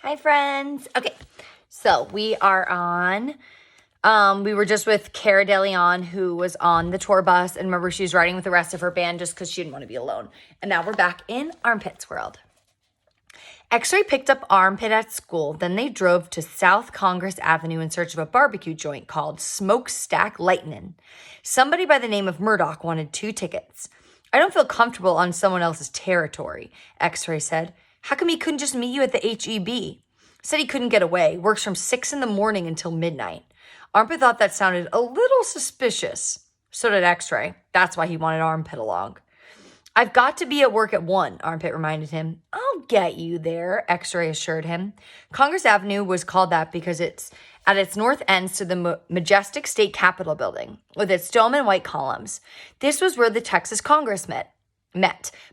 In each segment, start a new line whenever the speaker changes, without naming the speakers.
Hi, friends. Okay, so we are on. We were just with Cara DeLeon, who was on the tour bus. And remember, she was riding with the rest of her band just because she didn't want to be alone. And now we're back in Armpit's world. X-Ray picked up Armpit at school. Then they drove to South Congress Avenue in search of a barbecue joint called Smokestack Lightnin'. Somebody by the name of Murdoch wanted 2 tickets. I don't feel comfortable on someone else's territory, X-Ray said. How come he couldn't just meet you at the HEB? Said he couldn't get away. Works from 6 in the morning until midnight. Armpit thought that sounded a little suspicious. So did X-Ray. That's why he wanted Armpit along. I've got to be at work at 1, Armpit reminded him. I'll get you there, X-Ray assured him. Congress Avenue was called that because it's at its north ends to the majestic state capitol building with its dome and white columns. This was where the Texas Congress met,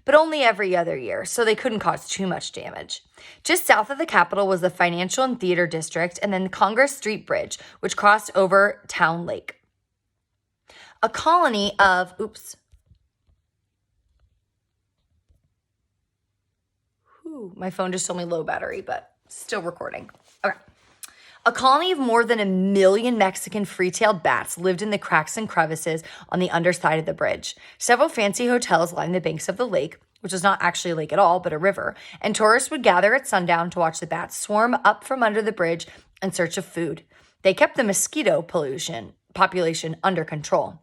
but only every other year, so they couldn't cause too much damage. Just south of the Capitol was the Financial and Theater District, and then the Congress Street Bridge, which crossed over Town Lake. A colony of, my phone just told me low battery, but still recording. Okay. A colony of more than 1 million Mexican free-tailed bats lived in the cracks and crevices on the underside of the bridge. Several fancy hotels lined the banks of the lake, which was not actually a lake at all, but a river, and tourists would gather at sundown to watch the bats swarm up from under the bridge in search of food. They kept the mosquito population under control.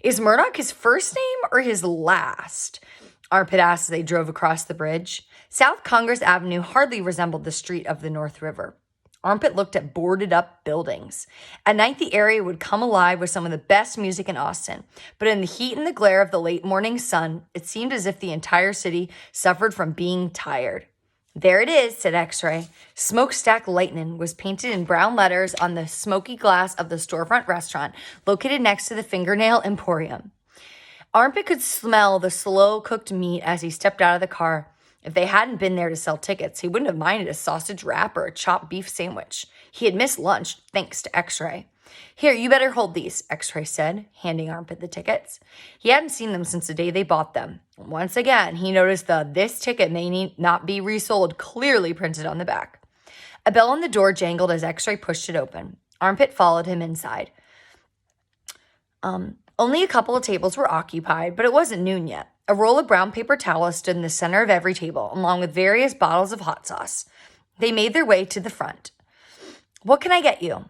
Is Murdoch his first name or his last? Armpit asked as they drove across the bridge. South Congress Avenue hardly resembled the street of the North River. Armpit looked at boarded-up buildings. At night, the area would come alive with some of the best music in Austin. But in the heat and the glare of the late morning sun, it seemed as if the entire city suffered from being tired. There it is, said X-Ray. Smokestack Lightnin' was painted in brown letters on the smoky glass of the storefront restaurant located next to the Fingernail Emporium. Armpit could smell the slow-cooked meat as he stepped out of the car. If they hadn't been there to sell tickets, he wouldn't have minded a sausage wrap or a chopped beef sandwich. He had missed lunch, thanks to X-Ray. Here, you better hold these, X-Ray said, handing Armpit the tickets. He hadn't seen them since the day they bought them. Once again, he noticed the "this ticket may not be resold" clearly printed on the back. A bell on the door jangled as X-Ray pushed it open. Armpit followed him inside. Only a couple of tables were occupied, but it wasn't noon yet. A roll of brown paper towels stood in the center of every table, along with various bottles of hot sauce. They made their way to the front. What can I get you?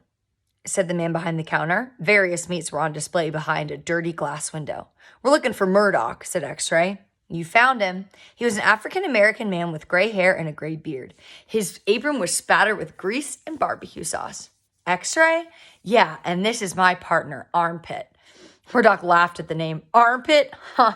Said the man behind the counter. Various meats were on display behind a dirty glass window. We're looking for Murdoch, said X-Ray. You found him. He was an African-American man with gray hair and a gray beard. His apron was spattered with grease and barbecue sauce. X-Ray? Yeah, and this is my partner, Armpit. Murdoch laughed at the name. Armpit? Huh.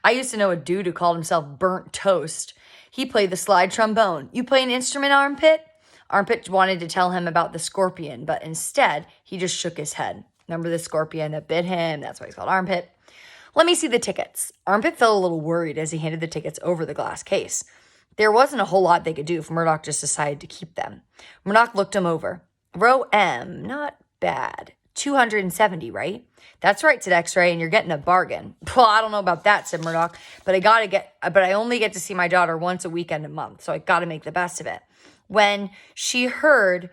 I used to know a dude who called himself Burnt Toast. He played the slide trombone. You play an instrument, Armpit? Armpit wanted to tell him about the scorpion, but instead, he just shook his head. Remember the scorpion that bit him? That's why he's called Armpit. Let me see the tickets. Armpit felt a little worried as he handed the tickets over the glass case. There wasn't a whole lot they could do if Murdoch just decided to keep them. Murdoch looked him over. Row M, not bad. 270, right? That's right, said X-Ray, and you're getting a bargain. Well, I don't know about that, said Murdoch, but I only get to see my daughter once a weekend a month, so I got to make the best of it. When she heard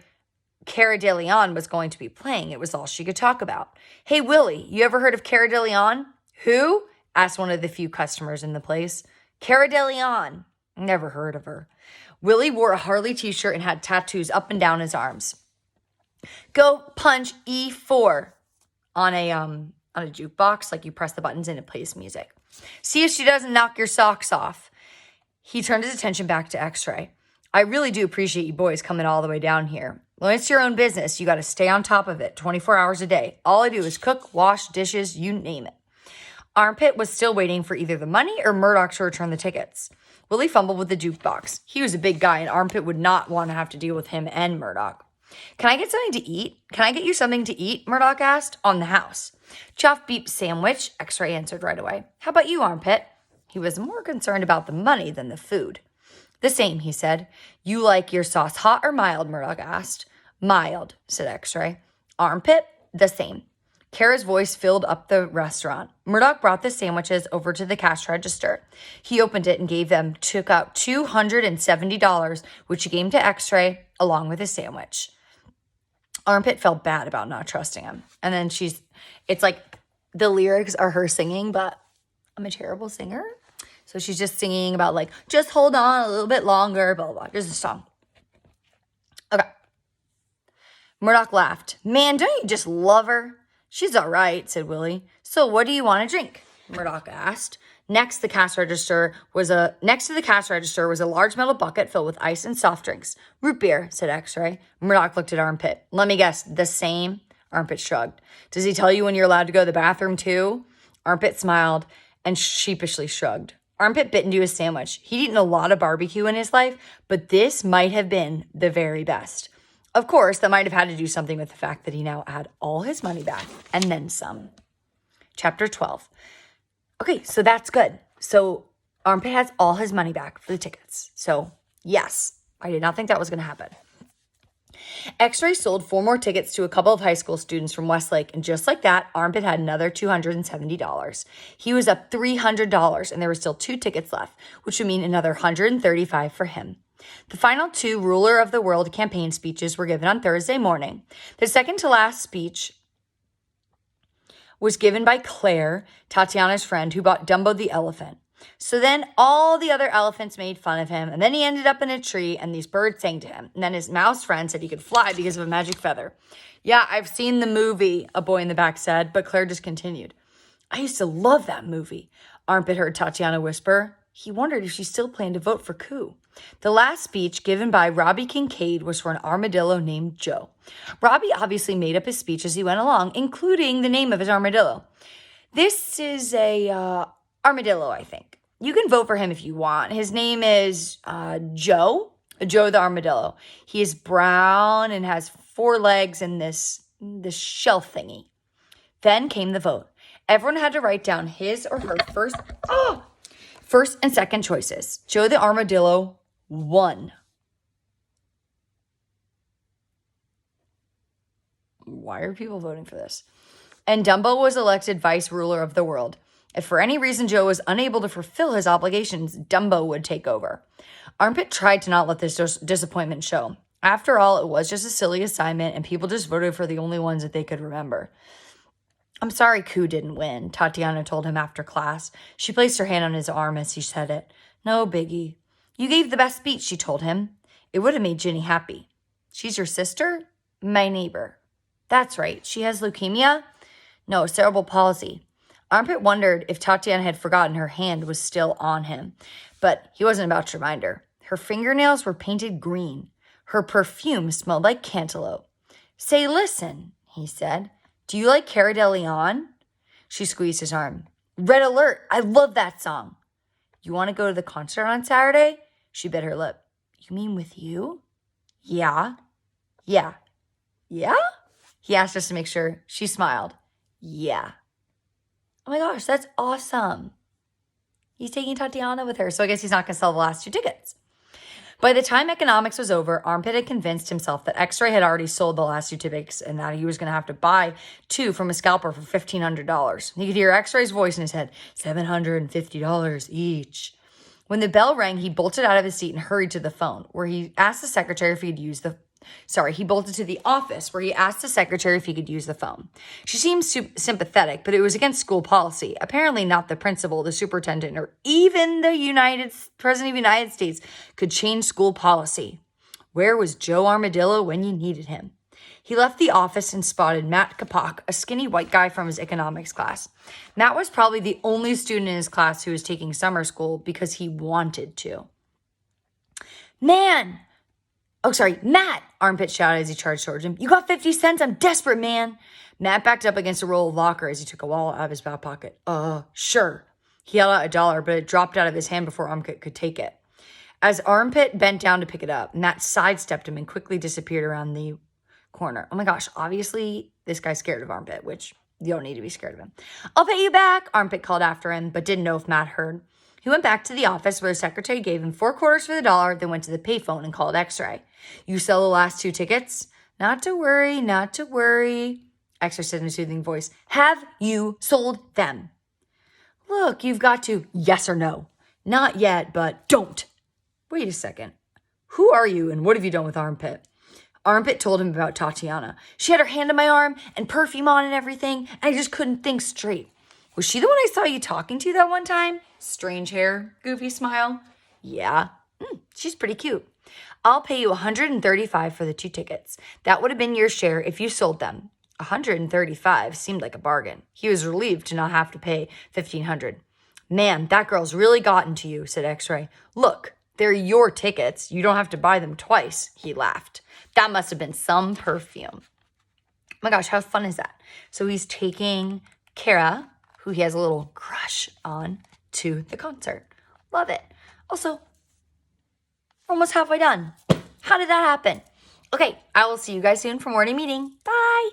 Cara DeLeon was going to be playing, it was all she could talk about. Hey, Willie, you ever heard of Cara DeLeon? Who? Asked one of the few customers in the place. Cara DeLeon. Never heard of her. Willie wore a Harley t-shirt and had tattoos up and down his arms. Go punch E4 on a jukebox, like you press the buttons and it plays music. See if she doesn't knock your socks off. He turned his attention back to X-Ray. I really do appreciate you boys coming all the way down here. When it's your own business, you got to stay on top of it 24 hours a day. All I do is cook, wash, dishes, you name it. Armpit was still waiting for either the money or Murdoch to return the tickets. Willie fumbled with the jukebox. He was a big guy, and Armpit would not want to have to deal with him and Murdoch. Can I get something to eat? Can I get you something to eat? Murdoch asked. On the house. Chopped beef sandwich, X-Ray answered right away. How about you, Armpit? He was more concerned about the money than the food. The same, he said. You like your sauce hot or mild? Murdoch asked. Mild, said X-Ray. Armpit? The same. Kara's voice filled up the restaurant. Murdoch brought the sandwiches over to the cash register. He opened it and took out $270, which he gave to X-Ray along with his sandwich. Armpit felt bad about not trusting him. And then it's like the lyrics are her singing, but I'm a terrible singer. So she's just singing about like, just hold on a little bit longer, blah, blah, blah. Here's the song. Okay. Murdoch laughed. Man, don't you just love her? She's all right, said Willie. So what do you want to drink? Murdoch asked. Next to the cash register was a large metal bucket filled with ice and soft drinks. Root beer, said X-Ray. Murdoch looked at Armpit. Let me guess, the same? Armpit shrugged. Does he tell you when you're allowed to go to the bathroom too? Armpit smiled and sheepishly shrugged. Armpit bit into his sandwich. He'd eaten a lot of barbecue in his life, but this might have been the very best. Of course, that might have had to do something with the fact that he now had all his money back and then some. Chapter 12. Okay, so that's good. So Armpit has all his money back for the tickets. So yes, I did not think that was going to happen. X-Ray sold 4 more tickets to a couple of high school students from Westlake, and just like that, Armpit had another $270. He was up $300, and there were still 2 tickets left, which would mean another $135 for him. The final 2 Ruler of the World campaign speeches were given on Thursday morning. The second to last speech was given by Claire, Tatiana's friend, who bought Dumbo the elephant. So then all the other elephants made fun of him, and then he ended up in a tree, and these birds sang to him. And then his mouse friend said he could fly because of a magic feather. Yeah, I've seen the movie, a boy in the back said, but Claire just continued. I used to love that movie. Armpit heard Tatiana whisper. He wondered if she still planned to vote for Coup. The last speech given by Robbie Kincaid was for an armadillo named Joe. Robbie obviously made up his speech as he went along, including the name of his armadillo. This is a armadillo, I think. You can vote for him if you want. His name is Joe the armadillo. He is brown and has 4 legs and this shelf thingy. Then came the vote. Everyone had to write down his or her first and second choices. Joe the armadillo won. Why are people voting for this? And Dumbo was elected vice ruler of the world. If for any reason Joe was unable to fulfill his obligations, Dumbo would take over. Armpit tried to not let this disappointment show. After all, it was just a silly assignment, and people just voted for the only ones that they could remember. I'm sorry Coup didn't win, Tatiana told him after class. She placed her hand on his arm as he said it. No biggie. You gave the best speech, she told him. It would have made Ginny happy. She's your sister? My neighbor. That's right. She has leukemia? No, cerebral palsy. Armpit wondered if Tatiana had forgotten her hand was still on him, but he wasn't about to remind her. Her fingernails were painted green. Her perfume smelled like cantaloupe. Say, listen, he said. Do you like Cara DeLeon? She squeezed his arm. Red Alert. I love that song. You want to go to the concert on Saturday? She bit her lip. You mean with you? Yeah. Yeah. Yeah? He asked just to make sure. She smiled. Yeah. Oh my gosh, that's awesome. He's taking Tatiana with her, so I guess he's not going to sell the last 2 tickets. By the time economics was over, Armpit had convinced himself that X-Ray had already sold the last 2 tickets and that he was going to have to buy 2 from a scalper for $1,500. He could hear X-Ray's voice in his head, $750 each. When the bell rang, he bolted out of his seat and hurried to the phone, where he asked the secretary if he'd use the he bolted to the office where he asked the secretary if he could use the phone. She seemed sympathetic, but it was against school policy. Apparently not the principal, the superintendent, or even the President of the United States could change school policy. Where was Joe Armadillo when you needed him? He left the office and spotted Matt Kapak, a skinny white guy from his economics class. Matt was probably the only student in his class who was taking summer school because he wanted to. Matt, Armpit shouted as he charged towards him. You got 50 cents? I'm desperate, man. Matt backed up against a roll of locker as he took a wallet out of his back pocket. Sure. He held out $1, but it dropped out of his hand before Armpit could take it. As Armpit bent down to pick it up, Matt sidestepped him and quickly disappeared around the corner. Oh my gosh, obviously this guy's scared of Armpit, which you don't need to be scared of him. I'll pay you back, Armpit called after him, but didn't know if Matt heard. He went back to the office where the secretary gave him 4 quarters for the $1, then went to the payphone and called X-Ray. You sell the last 2 tickets? Not to worry. X-Ray said in a soothing voice. Have you sold them? Look, you've got to. Yes or no? Not yet, but don't. Wait a second. Who are you and what have you done with Armpit? Armpit told him about Tatiana. She had her hand on my arm and perfume on and everything, and I just couldn't think straight. Was she the one I saw you talking to that one time? Strange hair, goofy smile. Yeah, she's pretty cute. I'll pay you $135 for the 2 tickets. That would have been your share if you sold them. $135 seemed like a bargain. He was relieved to not have to pay $1,500. Man, that girl's really gotten to you, said X-Ray. Look, they're your tickets. You don't have to buy them twice, he laughed. That must have been some perfume. Oh my gosh, how fun is that? So he's taking Kara, who he has a little crush on, to the concert. Love it. Also, we're almost halfway done. How did that happen? Okay, I will see you guys soon for morning meeting. Bye.